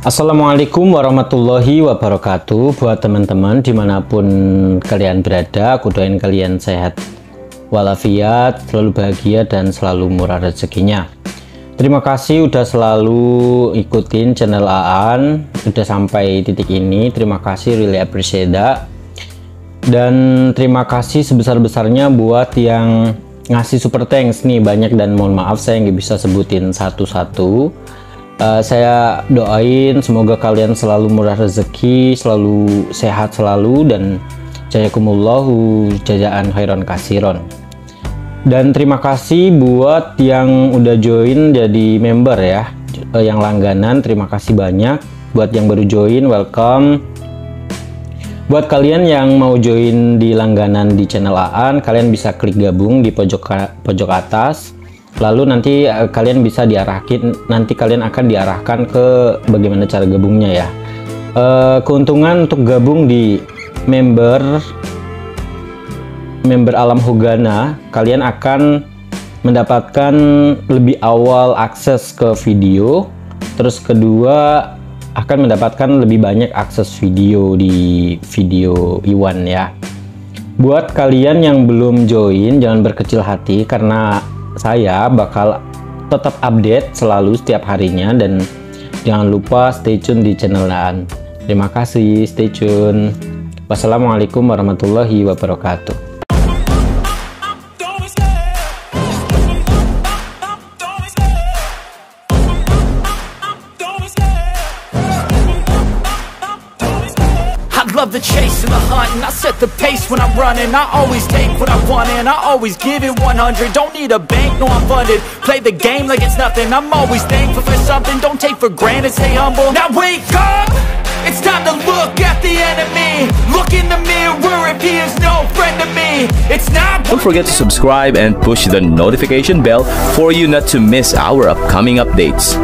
Assalamualaikum warahmatullahi wabarakatuh. Buat teman-teman dimanapun kalian berada, aku doain kalian sehat walafiat, selalu bahagia dan selalu murah rezekinya. Terima kasih udah selalu ikutin channel Aan, udah sampai titik ini. Terima kasih, really appreciate that. Dan terima kasih sebesar-besarnya buat yang ngasih super thanks nih, banyak, dan mohon maaf saya nggak bisa sebutin satu-satu. Saya doain semoga kalian selalu murah rezeki, selalu sehat selalu, dan jazakumullahu jazaan khairan kasiron. Dan terima kasih buat yang udah join jadi member ya, yang langganan, terima kasih banyak. Buat yang baru join, welcome. Buat kalian yang mau join di langganan di channel Aan, kalian bisa klik gabung di pojok atas. Lalu nanti kalian bisa kalian akan diarahkan ke bagaimana cara gabungnya ya. Keuntungan untuk gabung di member Alam Hogana, kalian akan mendapatkan lebih awal akses ke video. Terus kedua, akan mendapatkan lebih banyak akses video di video Iwan ya. Buat kalian yang belum join, jangan berkecil hati karena saya bakal tetap update selalu setiap harinya, dan jangan lupa stay tune di channel Aan. Terima kasih, stay tune. Wassalamualaikum warahmatullahi wabarakatuh. Love the chase and the hunt, and I set the pace when I'm running. I always take what I want and I always give it 100. Don't need a bank, no I'm funded. Play the game like it's nothing. I'm always thankful for something. Don't take for granted, stay humble. Now wake up, it's time to look at the enemy. Look in the mirror if he is no friend to me. It's not. Don't forget to subscribe and push the notification bell for you not to miss our upcoming updates.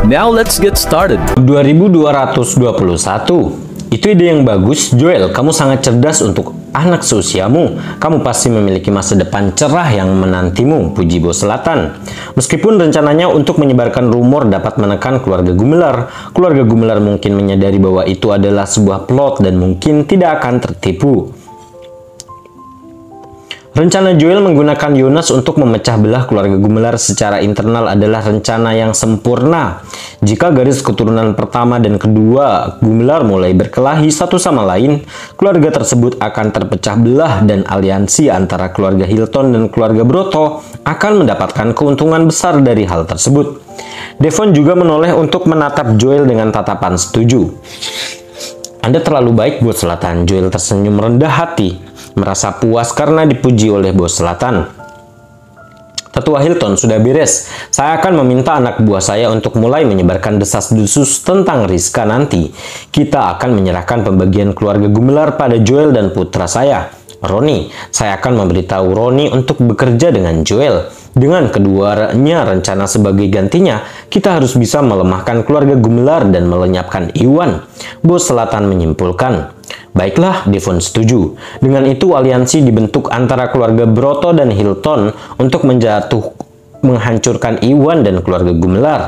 Now let's get started. 2221. Itu ide yang bagus, Joel. Kamu sangat cerdas untuk anak seusiamu. Kamu pasti memiliki masa depan cerah yang menantimu, puji Bos Selatan. Meskipun rencananya untuk menyebarkan rumor dapat menekan keluarga Gumelar, keluarga Gumelar mungkin menyadari bahwa itu adalah sebuah plot dan mungkin tidak akan tertipu. Rencana Joel menggunakan Yonas untuk memecah belah keluarga Gumelar secara internal adalah rencana yang sempurna. Jika garis keturunan pertama dan kedua Gumelar mulai berkelahi satu sama lain, keluarga tersebut akan terpecah belah dan aliansi antara keluarga Hilton dan keluarga Broto akan mendapatkan keuntungan besar dari hal tersebut. Devon juga menoleh untuk menatap Joel dengan tatapan setuju. Anda terlalu baik, Bos Selatan. Joel tersenyum rendah hati, merasa puas karena dipuji oleh Bos Selatan. Tetua Hilton, sudah beres. Saya akan meminta anak buah saya untuk mulai menyebarkan desas-desus tentang Rizka nanti. Kita akan menyerahkan pembagian keluarga Gumelar pada Joel dan putra saya, Roni. Saya akan memberitahu Roni untuk bekerja dengan Joel. Dengan keduanya rencana sebagai gantinya, kita harus bisa melemahkan keluarga Gumelar dan melenyapkan Iwan. Bos Selatan menyimpulkan. Baiklah, Devon setuju. Dengan itu aliansi dibentuk antara keluarga Broto dan Hilton untuk menghancurkan Iwan dan keluarga Gumelar.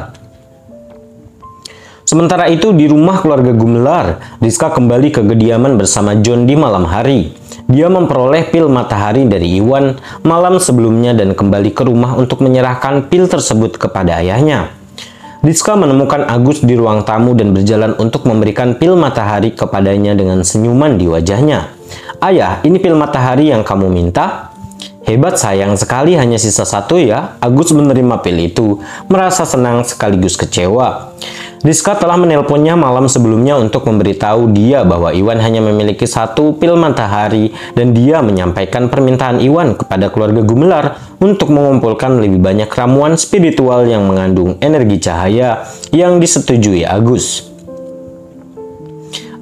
Sementara itu di rumah keluarga Gumelar, Rizka kembali ke kediaman bersama John di malam hari. Dia memperoleh pil matahari dari Iwan malam sebelumnya dan kembali ke rumah untuk menyerahkan pil tersebut kepada ayahnya. Rizka menemukan Agus di ruang tamu dan berjalan untuk memberikan pil matahari kepadanya dengan senyuman di wajahnya. Ayah, ini pil matahari yang kamu minta? Hebat, sayang sekali hanya sisa satu ya. Agus menerima pil itu, merasa senang sekaligus kecewa. Rizka telah menelponnya malam sebelumnya untuk memberitahu dia bahwa Iwan hanya memiliki satu pil matahari dan dia menyampaikan permintaan Iwan kepada keluarga Gumelar untuk mengumpulkan lebih banyak ramuan spiritual yang mengandung energi cahaya yang disetujui Agus.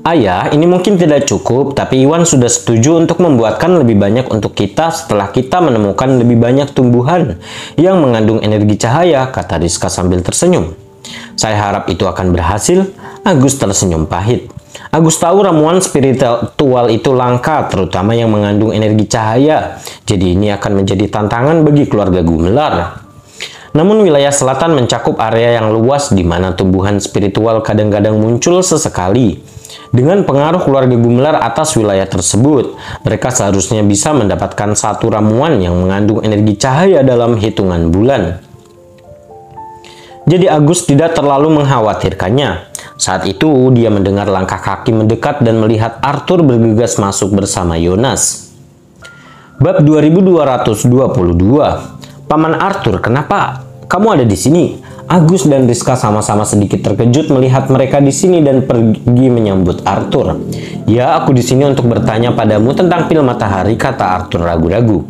Ayah, ini mungkin tidak cukup, tapi Iwan sudah setuju untuk membuatkan lebih banyak untuk kita setelah kita menemukan lebih banyak tumbuhan yang mengandung energi cahaya, kata Rizka sambil tersenyum. Saya harap itu akan berhasil. Agus tersenyum pahit. Agus tahu ramuan spiritual itu langka, terutama yang mengandung energi cahaya. Jadi ini akan menjadi tantangan bagi keluarga Gumelar. Namun wilayah selatan mencakup area yang luas di mana tumbuhan spiritual kadang-kadang muncul sesekali. Dengan pengaruh keluarga Gumelar atas wilayah tersebut, mereka seharusnya bisa mendapatkan satu ramuan yang mengandung energi cahaya dalam hitungan bulan. Jadi Agus tidak terlalu mengkhawatirkannya. Saat itu dia mendengar langkah kaki mendekat dan melihat Arthur bergegas masuk bersama Yonas. Bab 2222. Paman Arthur, kenapa kamu ada di sini? Agus dan Rizka sama-sama sedikit terkejut melihat mereka di sini dan pergi menyambut Arthur. Ya, aku di sini untuk bertanya padamu tentang pil matahari, kata Arthur ragu-ragu.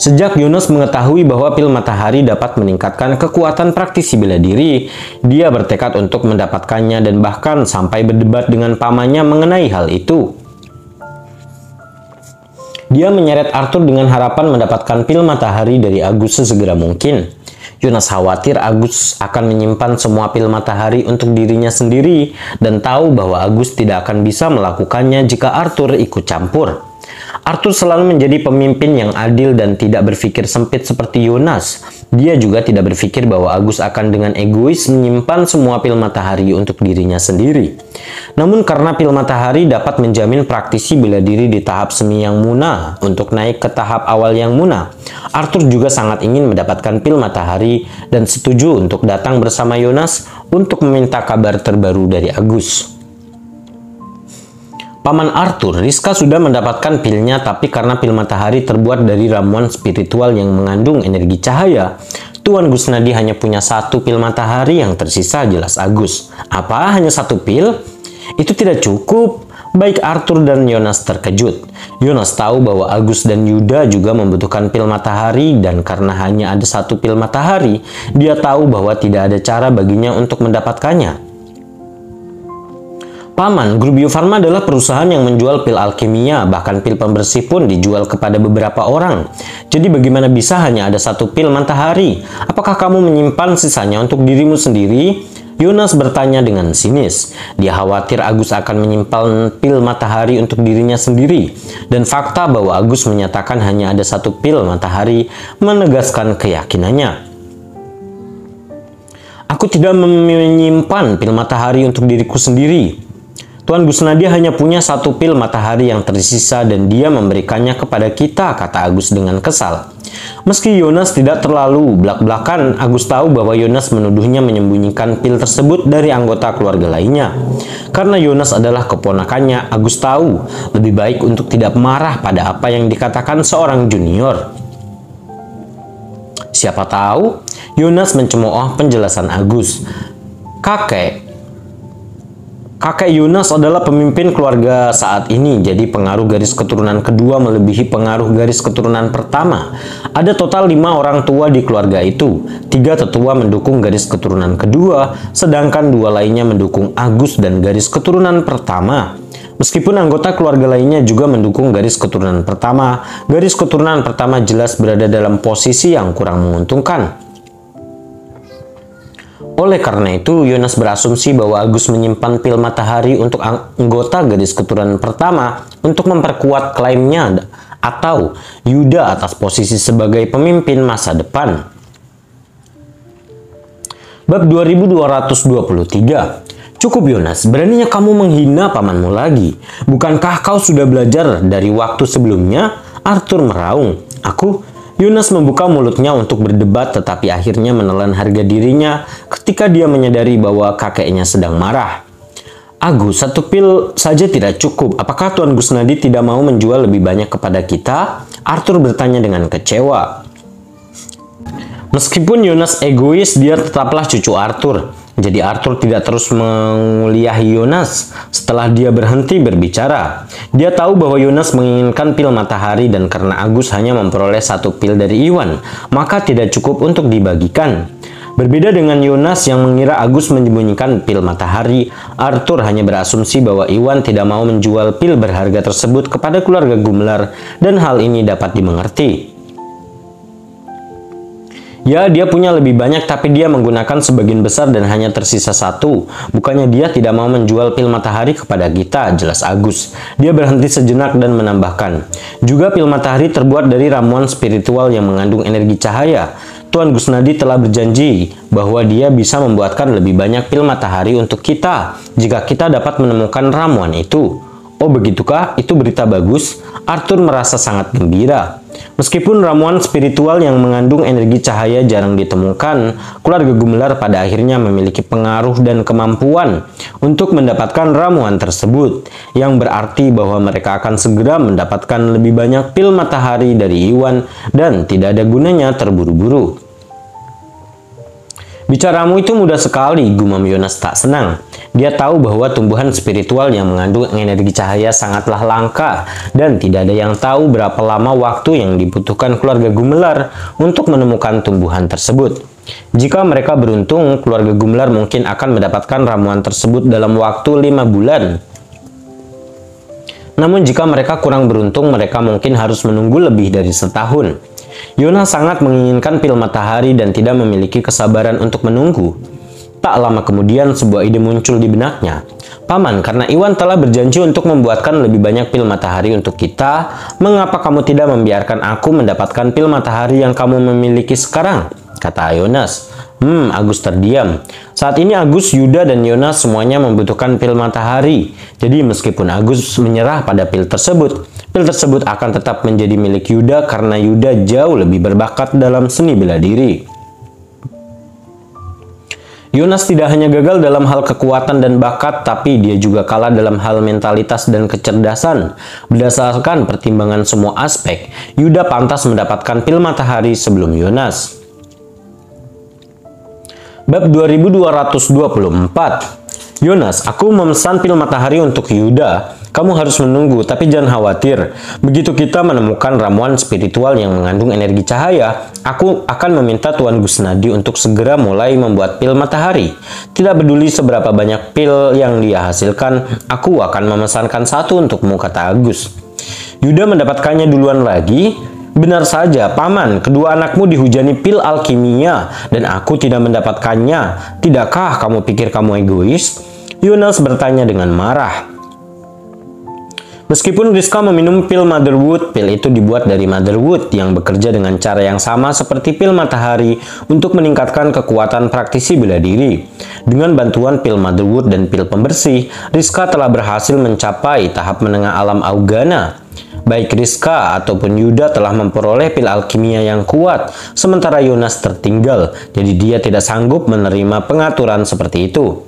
Sejak Yonas mengetahui bahwa pil matahari dapat meningkatkan kekuatan praktisi bela diri, dia bertekad untuk mendapatkannya dan bahkan sampai berdebat dengan pamannya mengenai hal itu. Dia menyeret Arthur dengan harapan mendapatkan pil matahari dari Agus sesegera mungkin. Yonas khawatir Agus akan menyimpan semua pil matahari untuk dirinya sendiri dan tahu bahwa Agus tidak akan bisa melakukannya jika Arthur ikut campur. Arthur selalu menjadi pemimpin yang adil dan tidak berpikir sempit seperti Yonas. Dia juga tidak berpikir bahwa Agus akan dengan egois menyimpan semua pil matahari untuk dirinya sendiri. Namun karena pil matahari dapat menjamin praktisi bela diri di tahap semi yang muna untuk naik ke tahap awal yang muna, Arthur juga sangat ingin mendapatkan pil matahari dan setuju untuk datang bersama Yonas untuk meminta kabar terbaru dari Agus. Paman Arthur, Rizka sudah mendapatkan pilnya, tapi karena pil matahari terbuat dari ramuan spiritual yang mengandung energi cahaya, Tuan Gusnadi hanya punya satu pil matahari yang tersisa, jelas Agus. Apa? Hanya satu pil? Itu tidak cukup. Baik Arthur dan Yonas terkejut. Yonas tahu bahwa Agus dan Yuda juga membutuhkan pil matahari, dan karena hanya ada satu pil matahari, dia tahu bahwa tidak ada cara baginya untuk mendapatkannya. Paman, grup Bio Farma adalah perusahaan yang menjual pil alkimia, bahkan pil pembersih pun dijual kepada beberapa orang. Jadi bagaimana bisa hanya ada satu pil matahari? Apakah kamu menyimpan sisanya untuk dirimu sendiri? Yonas bertanya dengan sinis. Dia khawatir Agus akan menyimpan pil matahari untuk dirinya sendiri. Dan fakta bahwa Agus menyatakan hanya ada satu pil matahari menegaskan keyakinannya. Aku tidak menyimpan pil matahari untuk diriku sendiri. Tuan Gusnadi hanya punya satu pil matahari yang tersisa dan dia memberikannya kepada kita, kata Agus dengan kesal. Meski Yonas tidak terlalu belak-belakan, Agus tahu bahwa Yonas menuduhnya menyembunyikan pil tersebut dari anggota keluarga lainnya. Karena Yonas adalah keponakannya, Agus tahu lebih baik untuk tidak marah pada apa yang dikatakan seorang junior. Siapa tahu? Yonas mencemooh penjelasan Agus. Kakek Yonas adalah pemimpin keluarga saat ini, jadi pengaruh garis keturunan kedua melebihi pengaruh garis keturunan pertama. Ada total 5 orang tua di keluarga itu. 3 tetua mendukung garis keturunan kedua, sedangkan 2 lainnya mendukung Agus dan garis keturunan pertama. Meskipun anggota keluarga lainnya juga mendukung garis keturunan pertama jelas berada dalam posisi yang kurang menguntungkan. Oleh karena itu, Yonas berasumsi bahwa Agus menyimpan pil matahari untuk anggota garis keturunan pertama untuk memperkuat klaimnya atau Yuda atas posisi sebagai pemimpin masa depan. Bab 2223. Cukup Yonas, beraninya kamu menghina pamanmu lagi. Bukankah kau sudah belajar dari waktu sebelumnya? Arthur meraung. Yonas membuka mulutnya untuk berdebat, tetapi akhirnya menelan harga dirinya ketika dia menyadari bahwa kakeknya sedang marah. Agus, satu pil saja tidak cukup. Apakah Tuan Gusnadi tidak mau menjual lebih banyak kepada kita? Arthur bertanya dengan kecewa. Meskipun Yonas egois, dia tetaplah cucu Arthur. Jadi Arthur tidak terus menguliahi Yonas setelah dia berhenti berbicara. Dia tahu bahwa Yonas menginginkan pil matahari dan karena Agus hanya memperoleh satu pil dari Iwan, maka tidak cukup untuk dibagikan. Berbeda dengan Yonas yang mengira Agus menyembunyikan pil matahari, Arthur hanya berasumsi bahwa Iwan tidak mau menjual pil berharga tersebut kepada keluarga Gumelar dan hal ini dapat dimengerti. Ya, dia punya lebih banyak tapi dia menggunakan sebagian besar dan hanya tersisa satu. Bukannya dia tidak mau menjual pil matahari kepada kita, jelas Agus. Dia berhenti sejenak dan menambahkan. Juga pil matahari terbuat dari ramuan spiritual yang mengandung energi cahaya. Tuan Gusnadi telah berjanji bahwa dia bisa membuatkan lebih banyak pil matahari untuk kita jika kita dapat menemukan ramuan itu. Oh begitukah? Itu berita bagus. Arthur merasa sangat gembira. Meskipun ramuan spiritual yang mengandung energi cahaya jarang ditemukan, keluarga Gumelar pada akhirnya memiliki pengaruh dan kemampuan untuk mendapatkan ramuan tersebut, yang berarti bahwa mereka akan segera mendapatkan lebih banyak pil matahari dari Iwan dan tidak ada gunanya terburu-buru. Bicaramu itu mudah sekali, gumam Yonas tak senang. Dia tahu bahwa tumbuhan spiritual yang mengandung energi cahaya sangatlah langka dan tidak ada yang tahu berapa lama waktu yang dibutuhkan keluarga Gumelar untuk menemukan tumbuhan tersebut. Jika mereka beruntung, keluarga Gumelar mungkin akan mendapatkan ramuan tersebut dalam waktu 5 bulan. Namun jika mereka kurang beruntung, mereka mungkin harus menunggu lebih dari setahun. Yonas sangat menginginkan pil matahari dan tidak memiliki kesabaran untuk menunggu. Tak lama kemudian sebuah ide muncul di benaknya. Paman, karena Iwan telah berjanji untuk membuatkan lebih banyak pil matahari untuk kita, mengapa kamu tidak membiarkan aku mendapatkan pil matahari yang kamu memiliki sekarang? Kata Yonas. Agus terdiam. Saat ini Agus, Yuda, dan Yonas semuanya membutuhkan pil matahari. Jadi meskipun Agus menyerah pada pil tersebut akan tetap menjadi milik Yuda karena Yuda jauh lebih berbakat dalam seni bela diri. Yonas tidak hanya gagal dalam hal kekuatan dan bakat, tapi dia juga kalah dalam hal mentalitas dan kecerdasan. Berdasarkan pertimbangan semua aspek, Yuda pantas mendapatkan pil matahari sebelum Yonas. Bab 2224. Yonas, aku memesan pil matahari untuk Yuda. Kamu harus menunggu, tapi jangan khawatir. Begitu kita menemukan ramuan spiritual yang mengandung energi cahaya, aku akan meminta Tuan Gusnadi untuk segera mulai membuat pil matahari. Tidak peduli seberapa banyak pil yang dia hasilkan, aku akan memesankan satu untukmu, kata Agus. Yuda mendapatkannya duluan lagi. Benar saja, Paman, kedua anakmu dihujani pil alkimia dan aku tidak mendapatkannya. Tidakkah kamu pikir kamu egois? Yonas bertanya dengan marah. Meskipun Rizka meminum pil Motherwood, pil itu dibuat dari Motherwood yang bekerja dengan cara yang sama seperti pil matahari untuk meningkatkan kekuatan praktisi bela diri. Dengan bantuan pil Motherwood dan pil pembersih, Rizka telah berhasil mencapai tahap menengah alam Augana. Baik Rizka ataupun Yuda telah memperoleh pil alkimia yang kuat, sementara Yonas tertinggal, jadi dia tidak sanggup menerima pengaturan seperti itu.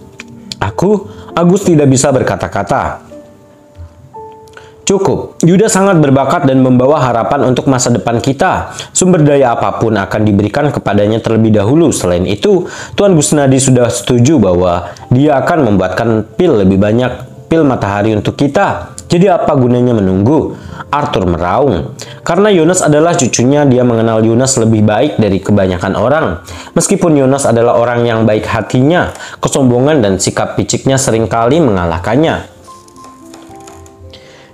Agus tidak bisa berkata-kata. Cukup, Yuda sangat berbakat dan membawa harapan untuk masa depan kita. Sumber daya apapun akan diberikan kepadanya terlebih dahulu. Selain itu, Tuan Gusnadi sudah setuju bahwa dia akan membuatkan pil lebih banyak pil matahari untuk kita. Jadi apa gunanya menunggu? Arthur meraung. Karena Yonas adalah cucunya, dia mengenal Yonas lebih baik dari kebanyakan orang. Meskipun Yonas adalah orang yang baik hatinya, kesombongan dan sikap piciknya seringkali mengalahkannya.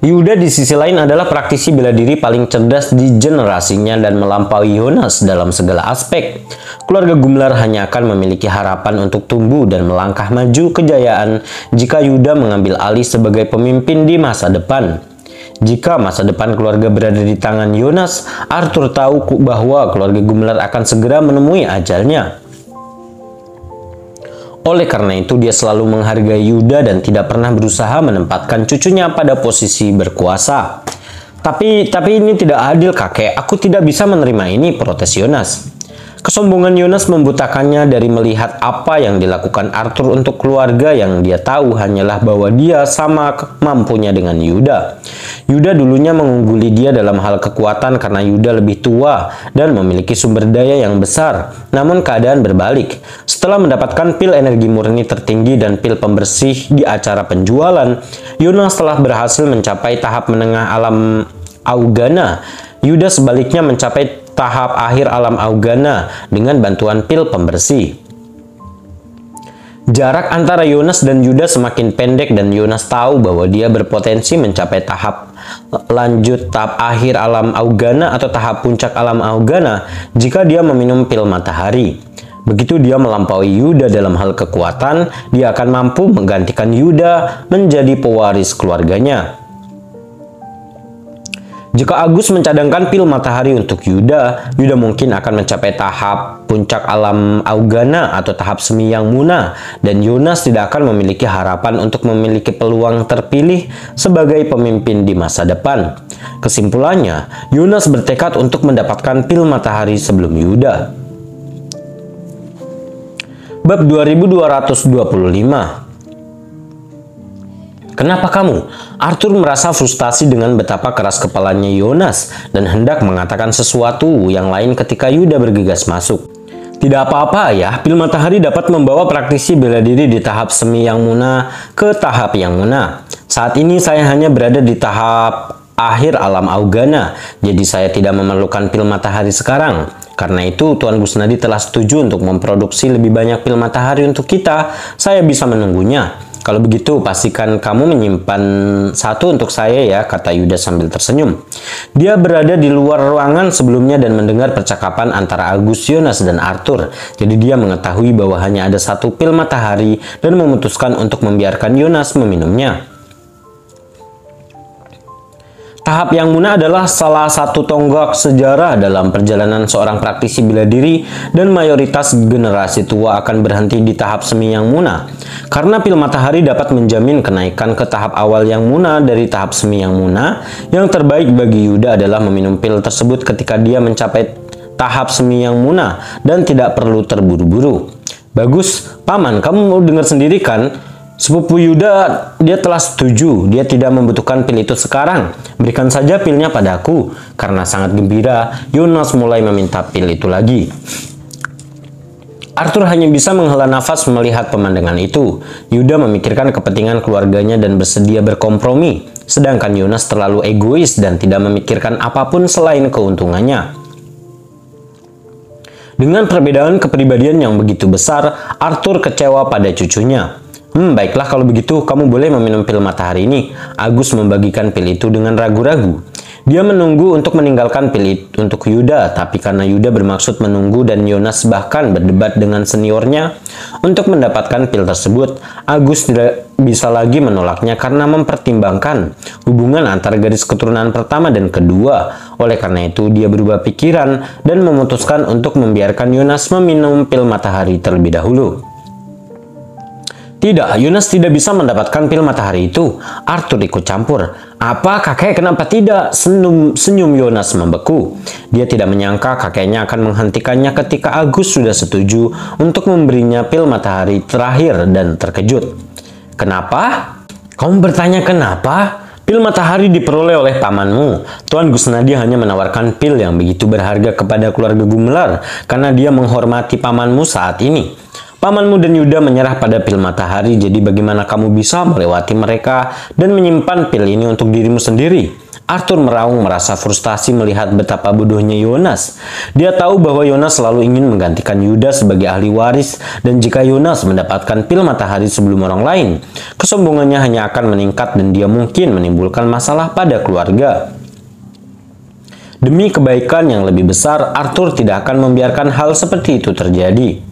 Yuda di sisi lain adalah praktisi bela diri paling cerdas di generasinya dan melampaui Yonas dalam segala aspek. Keluarga Gumelar hanya akan memiliki harapan untuk tumbuh dan melangkah maju kejayaan jika Yuda mengambil alih sebagai pemimpin di masa depan. Jika masa depan keluarga berada di tangan Yonas, Arthur tahu bahwa keluarga Gumelar akan segera menemui ajalnya. Oleh karena itu, dia selalu menghargai Yuda dan tidak pernah berusaha menempatkan cucunya pada posisi berkuasa. Tapi ini tidak adil, kakek. Aku tidak bisa menerima ini, protes Yonas. Kesombongan Yonas membutakannya dari melihat apa yang dilakukan Arthur untuk keluarga yang dia tahu hanyalah bahwa dia sama mampunya dengan Yuda. Yuda dulunya mengungguli dia dalam hal kekuatan karena Yuda lebih tua dan memiliki sumber daya yang besar. Namun keadaan berbalik. Setelah mendapatkan pil energi murni tertinggi dan pil pembersih di acara penjualan, Yonas telah berhasil mencapai tahap menengah alam Augana. Yuda sebaliknya mencapai tahap akhir alam Augana dengan bantuan pil pembersih. Jarak antara Yonas dan Yuda semakin pendek dan Yonas tahu bahwa dia berpotensi mencapai tahap lanjut tahap akhir alam Augana atau tahap puncak alam Augana jika dia meminum pil matahari. Begitu dia melampaui Yuda dalam hal kekuatan, dia akan mampu menggantikan Yuda menjadi pewaris keluarganya. Jika Agus mencadangkan pil matahari untuk Yuda, Yuda mungkin akan mencapai tahap puncak alam Augana atau tahap semi yang muna, dan Yonas tidak akan memiliki harapan untuk memiliki peluang terpilih sebagai pemimpin di masa depan. Kesimpulannya, Yonas bertekad untuk mendapatkan pil matahari sebelum Yuda. Bab 2225. Kenapa kamu? Arthur merasa frustasi dengan betapa keras kepalanya Yonas dan hendak mengatakan sesuatu yang lain ketika Yuda bergegas masuk. Tidak apa-apa ya, pil matahari dapat membawa praktisi bela diri di tahap semi yang muna ke tahap yang muna. Saat ini saya hanya berada di tahap akhir alam Augana, jadi saya tidak memerlukan pil matahari sekarang. Karena itu, Tuan Gusnadi telah setuju untuk memproduksi lebih banyak pil matahari untuk kita. Saya bisa menunggunya. Kalau begitu, pastikan kamu menyimpan satu untuk saya ya, kata Yuda sambil tersenyum. Dia berada di luar ruangan sebelumnya dan mendengar percakapan antara Agus, Yonas, dan Arthur. Jadi dia mengetahui bahwa hanya ada satu pil matahari dan memutuskan untuk membiarkan Yonas meminumnya. Tahap yang muna adalah salah satu tonggak sejarah dalam perjalanan seorang praktisi bela diri, dan mayoritas generasi tua akan berhenti di tahap semi yang muna. Karena pil matahari dapat menjamin kenaikan ke tahap awal yang muna dari tahap semi yang muna, yang terbaik bagi Yuda adalah meminum pil tersebut ketika dia mencapai tahap semi yang muna dan tidak perlu terburu-buru. Bagus, Paman, kamu mau dengar sendiri kan? Sepupu Yuda, dia telah setuju. Dia tidak membutuhkan pil itu sekarang. Berikan saja pilnya padaku. Karena sangat gembira, Yonas mulai meminta pil itu lagi. Arthur hanya bisa menghela nafas melihat pemandangan itu. Yuda memikirkan kepentingan keluarganya dan bersedia berkompromi. Sedangkan Yonas terlalu egois dan tidak memikirkan apapun selain keuntungannya. Dengan perbedaan kepribadian yang begitu besar, Arthur kecewa pada cucunya. Baiklah kalau begitu, kamu boleh meminum pil matahari ini. Agus membagikan pil itu dengan ragu-ragu. Dia menunggu untuk meninggalkan pil itu untuk Yuda, tapi karena Yuda bermaksud menunggu dan Yonas bahkan berdebat dengan seniornya untuk mendapatkan pil tersebut, Agus tidak bisa lagi menolaknya karena mempertimbangkan hubungan antara garis keturunan pertama dan kedua. Oleh karena itu, dia berubah pikiran dan memutuskan untuk membiarkan Yonas meminum pil matahari terlebih dahulu. Tidak, Yonas tidak bisa mendapatkan pil matahari itu. Arthur ikut campur. Apa kakek, kenapa tidak? Senyum Yonas membeku. Dia tidak menyangka kakeknya akan menghentikannya ketika Agus sudah setuju untuk memberinya pil matahari terakhir dan terkejut. Kenapa? Kamu bertanya kenapa? Pil matahari diperoleh oleh pamanmu. Tuan Gusnadi hanya menawarkan pil yang begitu berharga kepada keluarga Gumelar karena dia menghormati pamanmu saat ini. Pamanmu dan Yuda menyerah pada pil matahari, jadi bagaimana kamu bisa melewati mereka dan menyimpan pil ini untuk dirimu sendiri? Arthur meraung merasa frustasi melihat betapa bodohnya Yonas. Dia tahu bahwa Yonas selalu ingin menggantikan Yuda sebagai ahli waris, dan jika Yonas mendapatkan pil matahari sebelum orang lain, kesombongannya hanya akan meningkat dan dia mungkin menimbulkan masalah pada keluarga. Demi kebaikan yang lebih besar, Arthur tidak akan membiarkan hal seperti itu terjadi.